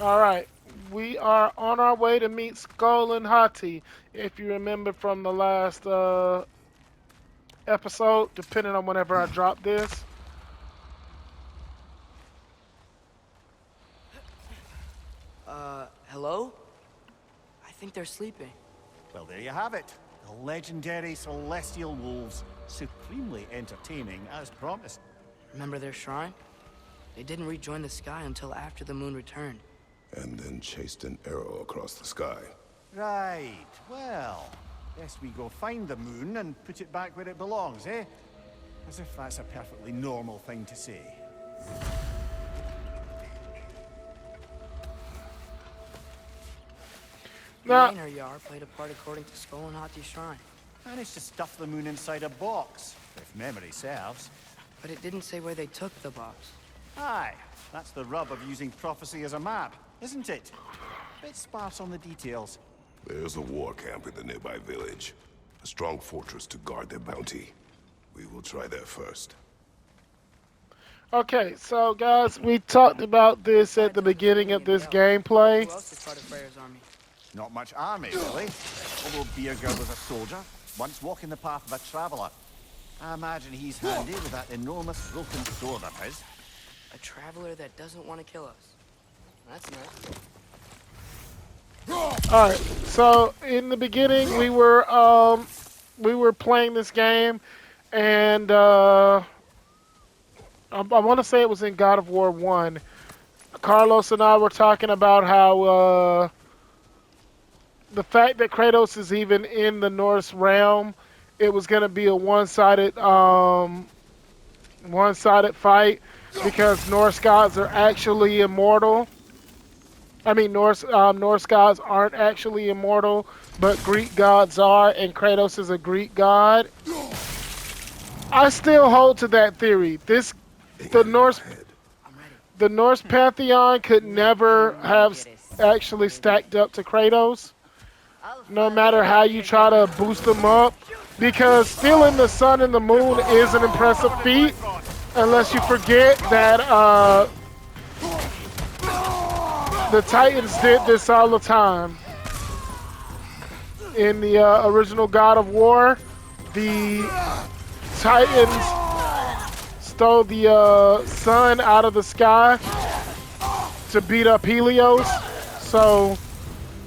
All right. We are on our way to meet Skol and Hati. If you remember from the last episode, depending on whenever I drop this. Hello? I think they're sleeping. Well, there you have it. The legendary celestial wolves. Supremely entertaining, as promised. Remember their shrine? They didn't rejoin the sky until after the moon returned. And then chased an arrow across the sky. Right, well, guess we go find the moon and put it back where it belongs, eh? As if that's a perfectly normal thing to say. Now, The Yar played a part according to Skol and Hati's shrine. Managed to stuff the moon inside a box, if memory serves. But it didn't say where they took the box. Aye, that's the rub of using prophecy as a map, isn't it? Bit sparse on the details. There's a war camp in the nearby village. A strong fortress to guard their bounty. We will try there first. okay, so guys, we talked about this at the beginning of this gameplay. Who else is part of Freyr's army? Not much army, really. Although Beerger was a soldier, once walking the path of a traveler. I imagine he's handy with that enormous broken sword of his. A traveler that doesn't want to kill us. That's nice. All right, so in the beginning we were playing this game, and I want to say it was in God of War 1. Carlos and I were talking about how the fact that Kratos is even in the Norse realm, it was going to be a one-sided fight because Norse gods are actually immortal. I mean, Norse gods aren't actually immortal, but Greek gods are, and Kratos is a Greek god. I still hold to that theory. The Norse I'm ready. the Norse pantheon could never have actually stacked up to Kratos, no matter how you try to boost them up, because stealing the sun and the moon is an impressive feat, unless you forget that the Titans did this all the time. In the original God of War, the Titans stole the sun out of the sky to beat up Helios. So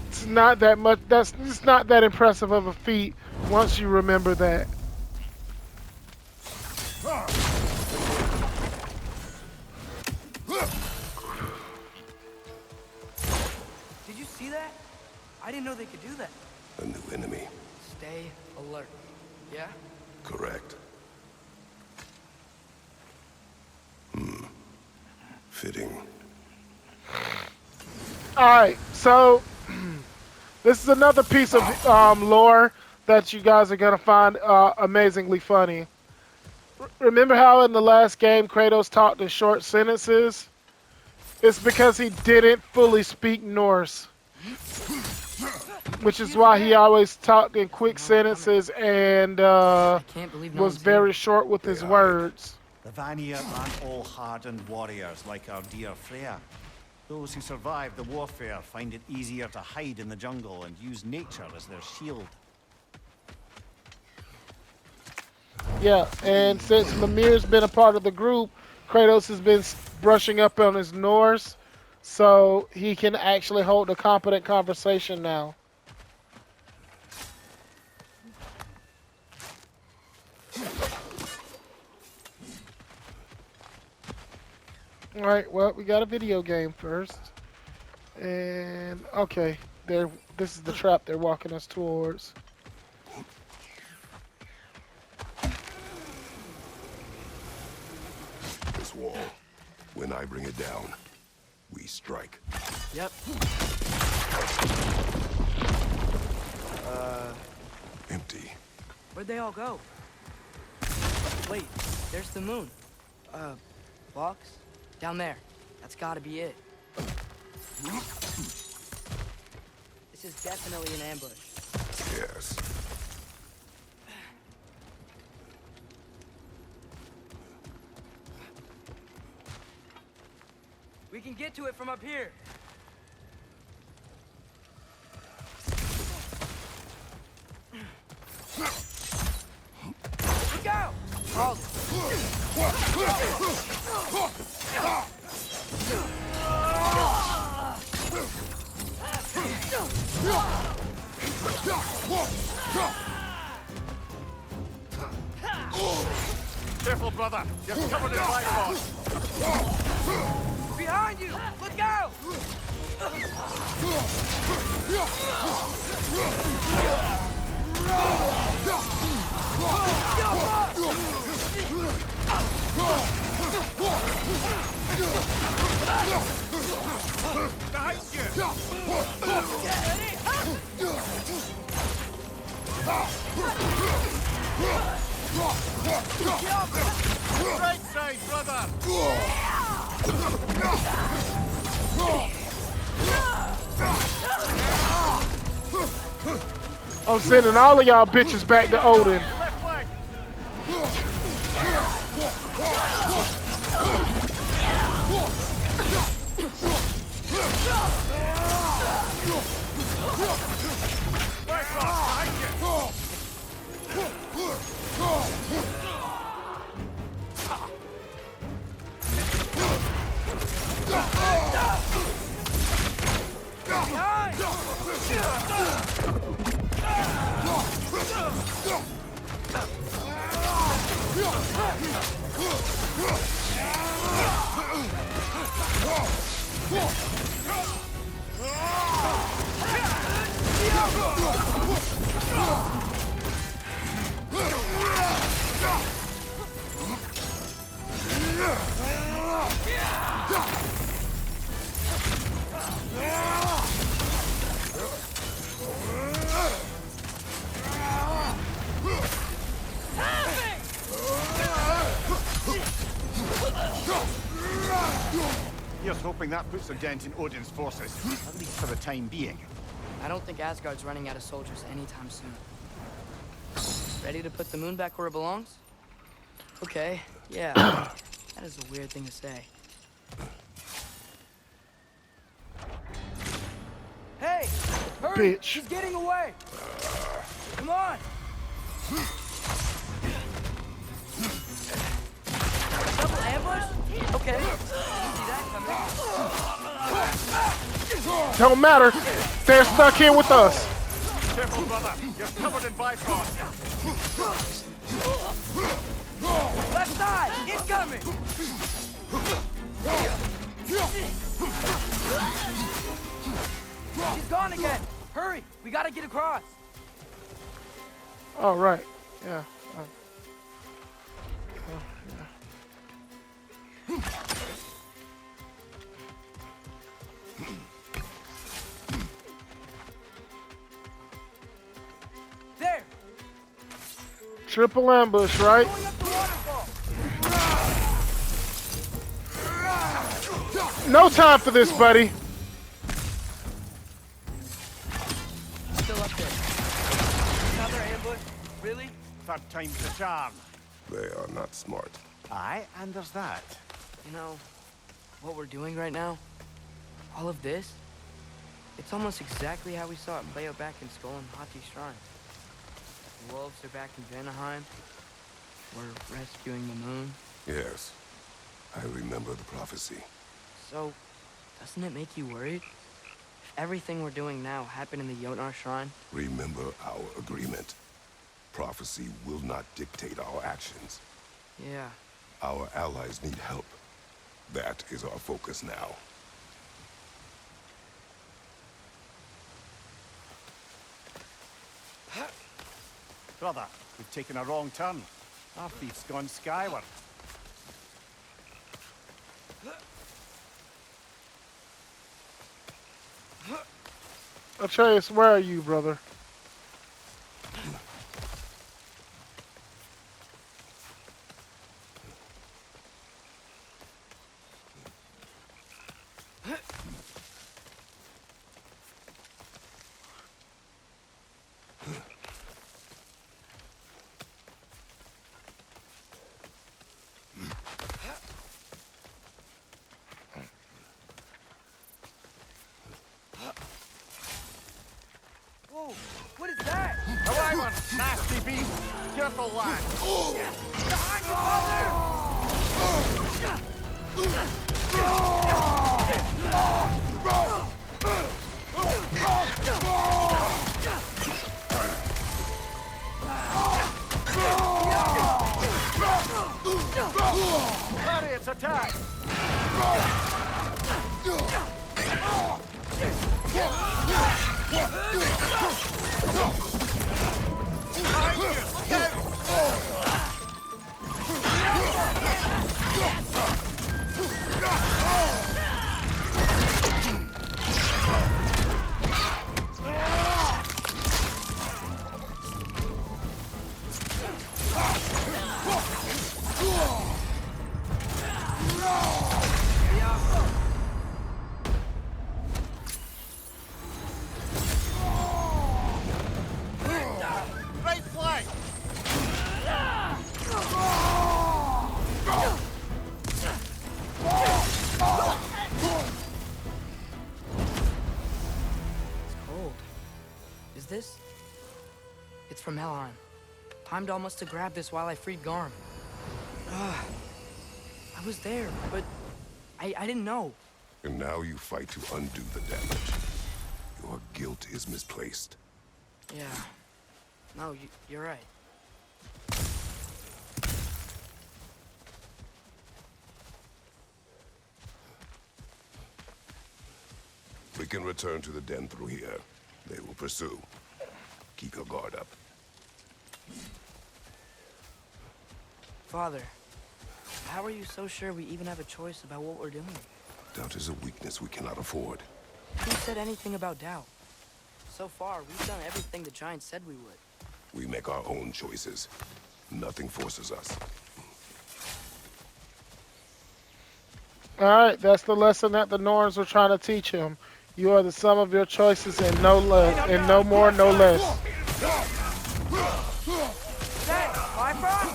it's not that much. It's not that impressive of a feat once you remember that. Did you see that? I didn't know they could do that. A new enemy. Stay alert. Yeah? Correct. Fitting. Alright, so this is another piece of lore that you guys are going to find amazingly funny. Remember how in the last game Kratos talked in short sentences? It's because he didn't fully speak Norse, which is why he always talked in quick sentences and I can't believe no was one's very here. short with his hide. words. The Vanir aren't all hardened warriors like our dear Freya. Those who survive the warfare find it easier to hide in the jungle and use nature as their shield. Yeah, and since Mimir's been a part of the group, Kratos has been brushing up on his Norse, so he can actually hold a competent conversation now. Alright, well, we got a video game first. And, okay, this is the trap they're walking us towards. This wall. When I bring it down, we strike. Yep. Empty. Where'd they all go? Wait, there's the moon. Box? Down there. That's gotta be it. This is definitely an ambush. Yes. We can get to it from up here. Careful, brother. You're covered in rifles. Behind you! Look out! Behind you. Right side, brother. I'm sending all of y'all bitches back to Odin. Left leg. Right cross, behind you. Here's hoping that puts a dent in Odin's forces, at least for the time being. I don't think Asgard's running out of soldiers anytime soon. Ready to put the moon back where it belongs? Okay, yeah. That is a weird thing to say. Hey! Hurry! Bitch. She's getting away! Come on! Double ambush? Okay. Didn't see that coming. Don't matter. They're stuck here with us. Careful, brother. You're covered in bifrost. Left side! Incoming! She's gone again! Hurry! We gotta get across! All right. Yeah. There! Triple ambush, right? Going up the waterfall! No time for this, buddy. Still up there. Another ambush? Really? Third time's the charm. They are not smart. Aye, and there's that. You know, what we're doing right now, all of this, it's almost exactly how we saw it play out back in Skol and Hati Shrine. The wolves are back in Vanaheim. We're rescuing the moon. Yes. I remember the prophecy. So, doesn't it make you worried? If everything we're doing now happened in the Jotnar Shrine? Remember our agreement. Prophecy will not dictate our actions. Yeah. Our allies need help. That is our focus now. Brother, we've taken a wrong turn. Our thief's gone skyward. Atreus, where are you, brother? Whoa! What is that? Away one, nasty beast. Careful, lad. Behind you, brother! Chariots attack! Right flank! Cold. Is this? It's from Helheim. Timed almost to grab this while I freed Garm. I was there, but I didn't know. And now you fight to undo the damage. Your guilt is misplaced. Yeah. No, you're right. We can return to the den through here. They will pursue. Keep your guard up. Father, how are you so sure we even have a choice about what we're doing? Doubt is a weakness we cannot afford. Who said anything about doubt? So far, we've done everything the Giants said we would. We make our own choices. Nothing forces us. All right, that's the lesson that the Norns were trying to teach him. You are the sum of your choices and no less, and no more, no less. My front!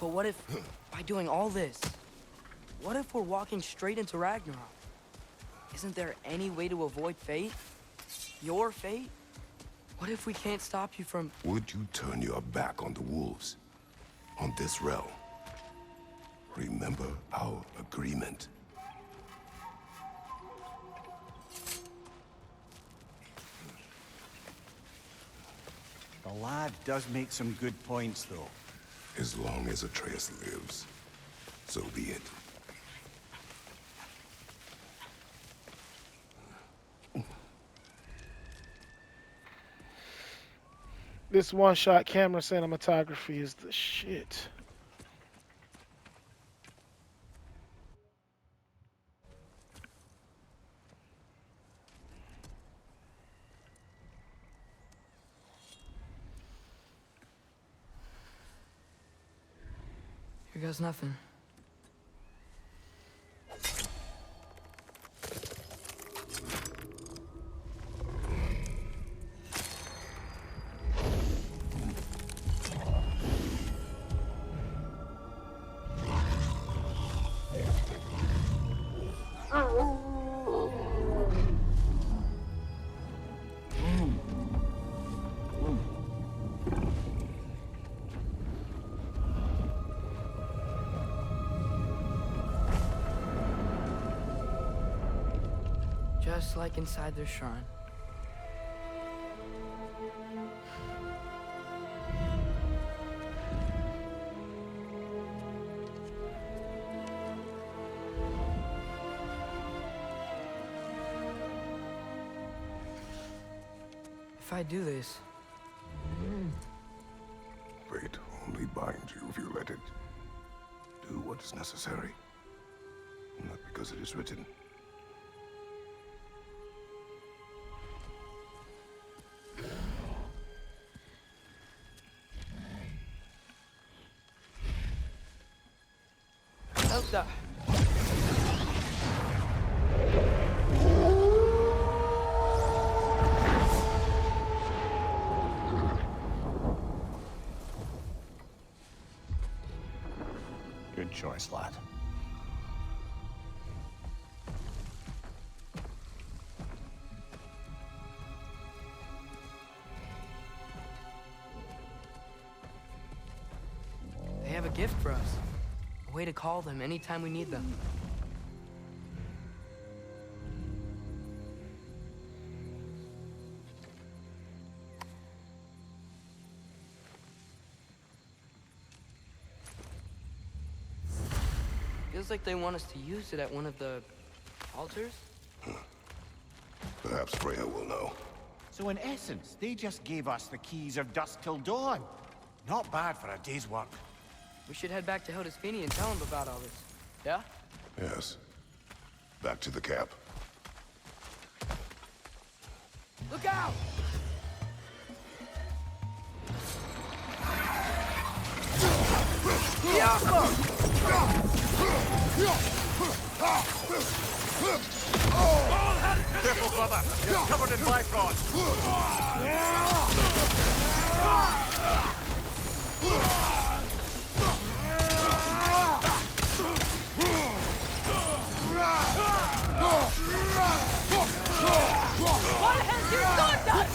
But what if, by doing all this, what if we're walking straight into Ragnarok? Isn't there any way to avoid fate? Your fate? What if we can't stop you from... Would you turn your back on the wolves? On this realm? Remember our agreement. The lad does make some good points, though. As long as Atreus lives, so be it. This one-shot camera cinematography is the shit. Here goes nothing. Just like inside their shrine. If I do this, Fate only binds you if you let it. Do what is necessary. Not because it is written. Elsa. Good choice, lad. They have a gift for us. A way to call them anytime we need them. Feels like they want us to use it at one of the altars. Perhaps Freya will know. So in essence, they just gave us the keys of dusk till dawn. Not bad for a day's work. We should head back to Hildesfini and tell him about all this. Yeah? Yes. Back to the camp. Look out! Careful, brother! You're covered in bifrost! What has your son done?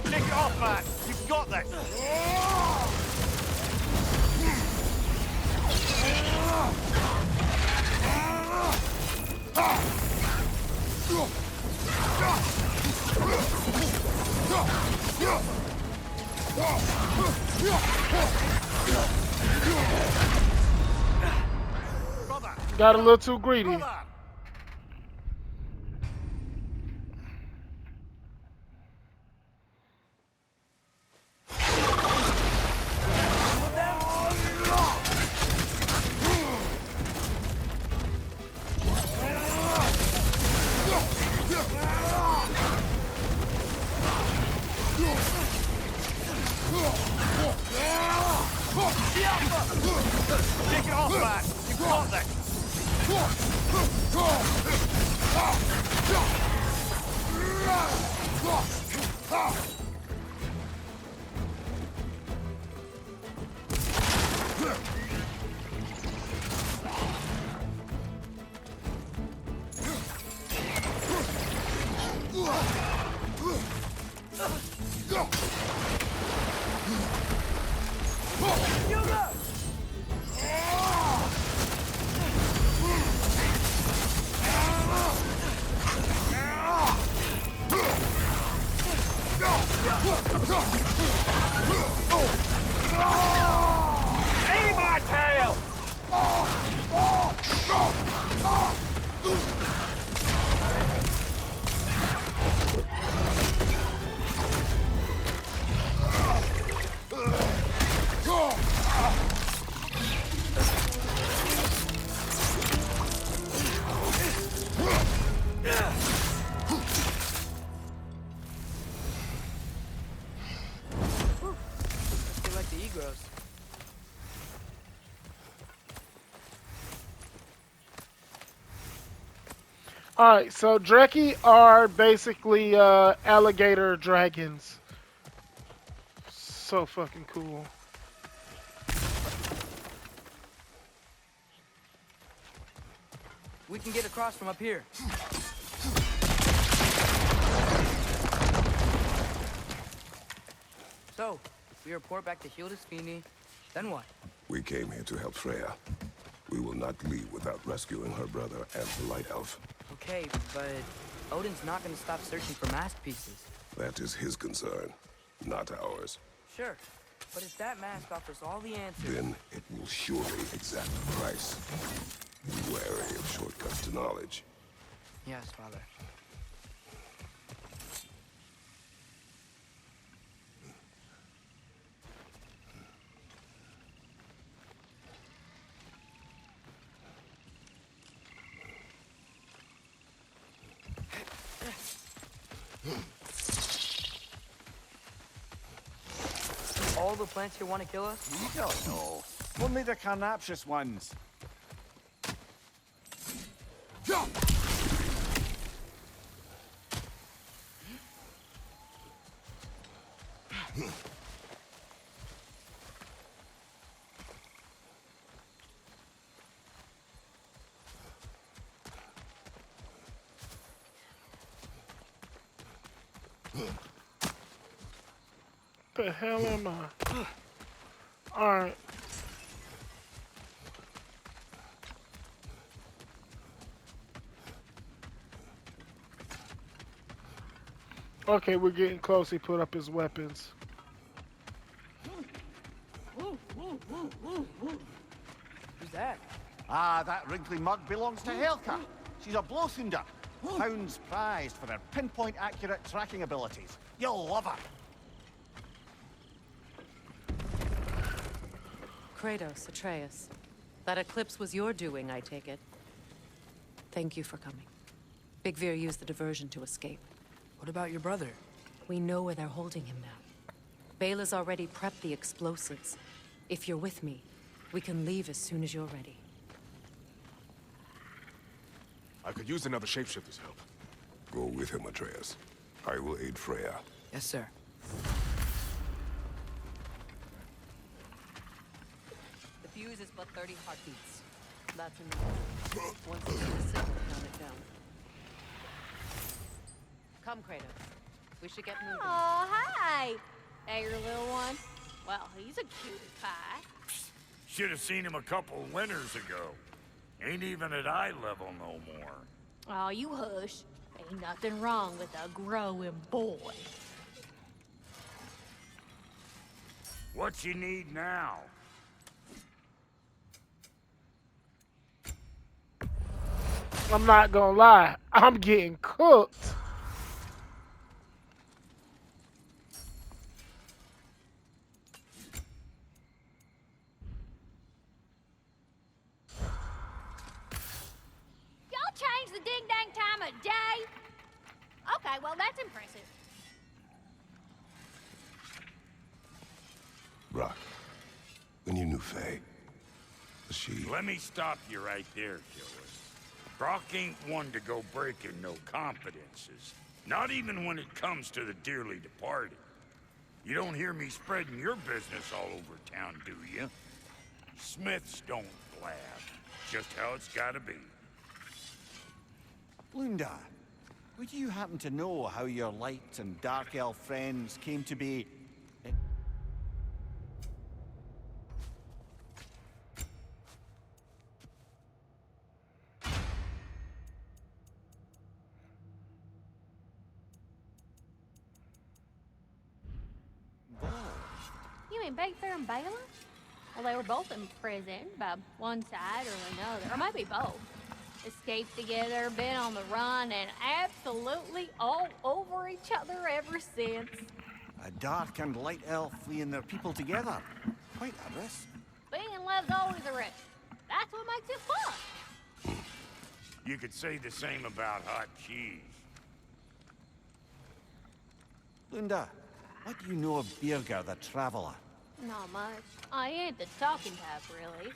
Take it off, man! You've got this! Brother! Got a little too greedy. Brother! Take it off, man! You've got this! Aim my tail! They like the egros. All right, so Dreki are basically alligator dragons. So fucking cool. We can get across from up here. So, we report back to Hildesfini, then what? We came here to help Freya. We will not leave without rescuing her brother and the Light Elf. Okay, but Odin's not gonna stop searching for masterpieces. That is his concern, not ours. Sure, but if that mask offers all the answers... Then it will surely exact a price. Be wary of shortcuts to knowledge. Yes, Father. All the plants here want to kill us? You don't know. Only the carnivorous ones. The hell am I? Alright. Okay, we're getting close. He put up his weapons. Who's that? Ah, that wrinkly mug belongs to Helka. She's a blowthunder. Hounds prized for their pinpoint accurate tracking abilities. You'll love her. Kratos, Atreus. That eclipse was your doing, I take it. Thank you for coming. Big Veer used the diversion to escape. What about your brother? We know where they're holding him now. Bela's already prepped the explosives. If you're with me, we can leave as soon as you're ready. I could use another shapeshifter's help. Go with him, Atreus. I will aid Freya. Yes, sir. The fuse is but 30 heartbeats. That's enough. Once you get the signal, count it down. Come, Kratos. We should get moving. Oh, hi. Hey, your little one. Well, he's a cutie pie. Should have seen him a couple winters ago. Ain't even at eye level no more. Oh, you hush. Ain't nothing wrong with a growing boy. What you need now? I'm not gonna lie. I'm getting cooked. Y'all changed the ding-dang time of day? Okay, well, that's impressive. Rock, when you knew Faye, was she... Let me stop you right there, killer. Brock ain't one to go breaking no confidences. Not even when it comes to the dearly departed. You don't hear me spreading your business all over town, do you? Smiths don't blab. Just how it's gotta be. Lunda, would you happen to know how your light and dark elf friends came to be... You mean Big Fair and Bela? Well, they were both in prison by one side or another, or maybe both. Escaped together, been on the run, and absolutely all over each other ever since. A dark and light elf fleeing their people together. Quite a risk. Being in love's always a risk. That's what makes it fun. You could say the same about hot cheese. Lunda, what do you know of Birger the Traveler? Not much. I ain't the talking type, really.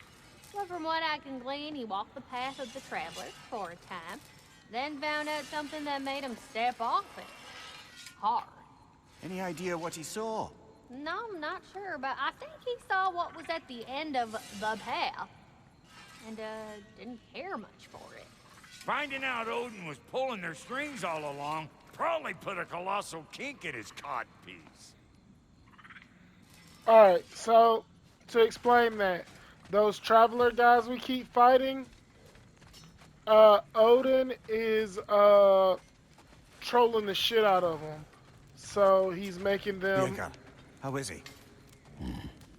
But from what I can glean, he walked the path of the traveler for a time, then found out something that made him step off it. Hard. Any idea what he saw? No, I'm not sure, but I think he saw what was at the end of the path. And, didn't care much for it. Finding out Odin was pulling their strings all along probably put a colossal kink in his codpiece. Alright, so to explain that, those traveler guys we keep fighting, Odin is trolling the shit out of them. So he's making them. Jaeger, how is he?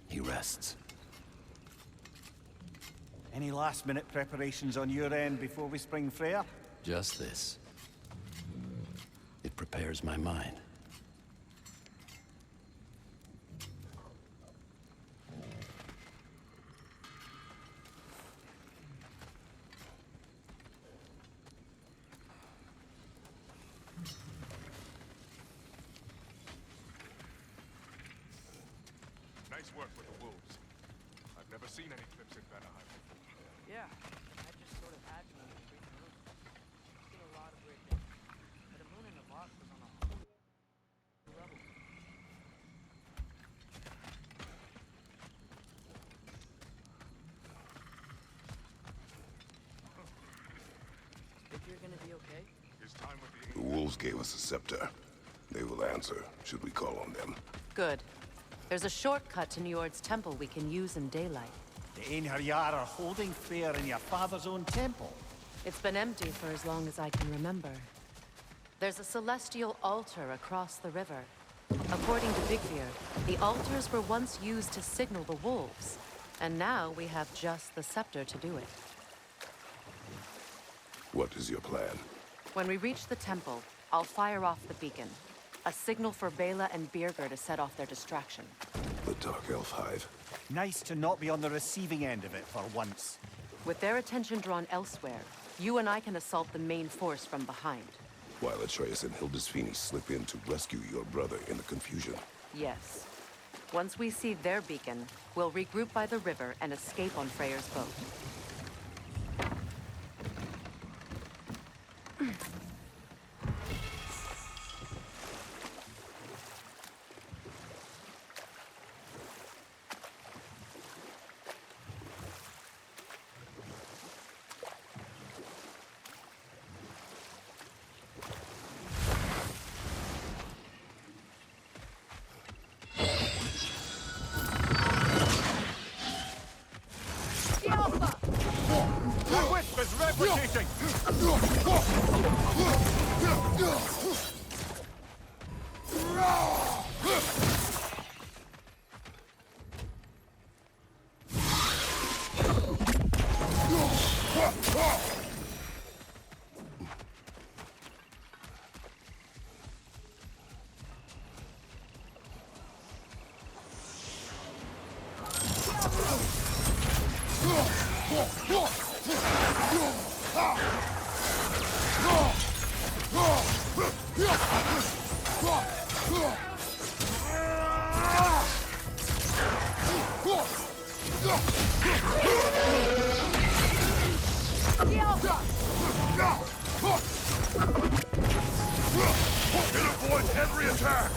He rests. Any last-minute preparations on your end before we spring Freya? Just this. It prepares my mind. Nice work with the wolves. I've never seen any clips in Vanaheim before. Yeah, I just sort of had to when we reached the roof. Seen a lot of weird things. But the moon in the box was on a whole new level. Think you're gonna be okay? His time with The wolves gave us a scepter. They will answer, should we call on them. Good. There's a shortcut to Njord's temple we can use in daylight. The Einherjar are holding Freya in your father's own temple. It's been empty for as long as I can remember. There's a celestial altar across the river. According to Vigvir, the altars were once used to signal the wolves, and now we have just the scepter to do it. What is your plan? When we reach the temple, I'll fire off the beacon. A signal for Bela and Birgir to set off their distraction. The Dark Elf Hive. Nice to not be on the receiving end of it for once. With their attention drawn elsewhere, you and I can assault the main force from behind. While Atreus and Hildisvini slip in to rescue your brother in the confusion. Yes. Once we see their beacon, we'll regroup by the river and escape on Freyr's boat. The wisp is replicating! It avoids every attack!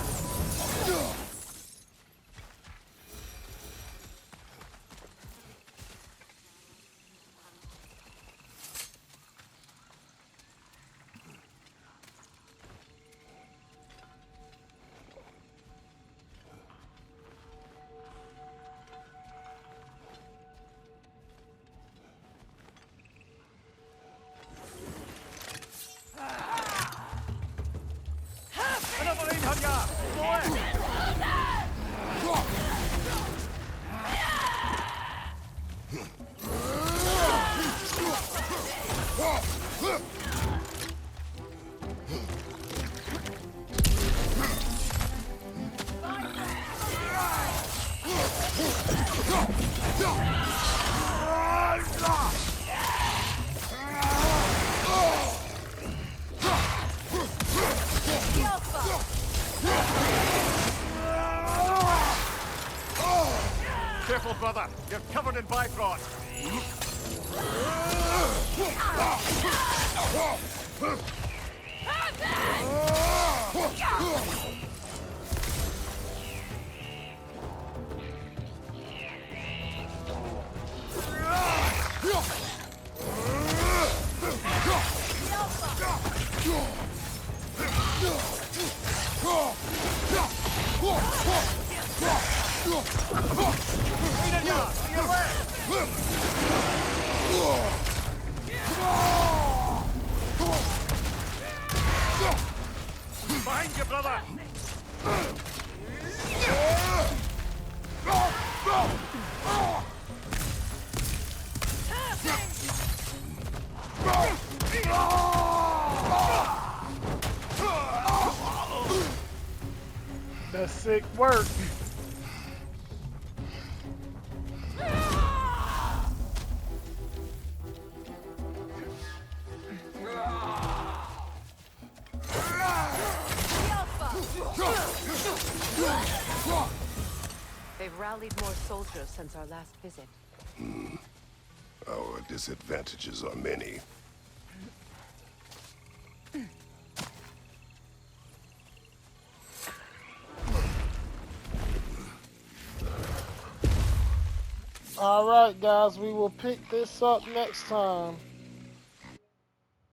Another Einherjar! Go in! Careful, brother! You're covered in bifrost! Einherjar, to your left! Behind you, brother! That's sick work. They've rallied more soldiers since our last visit. Our disadvantages are many. All right, guys, we will pick this up next time.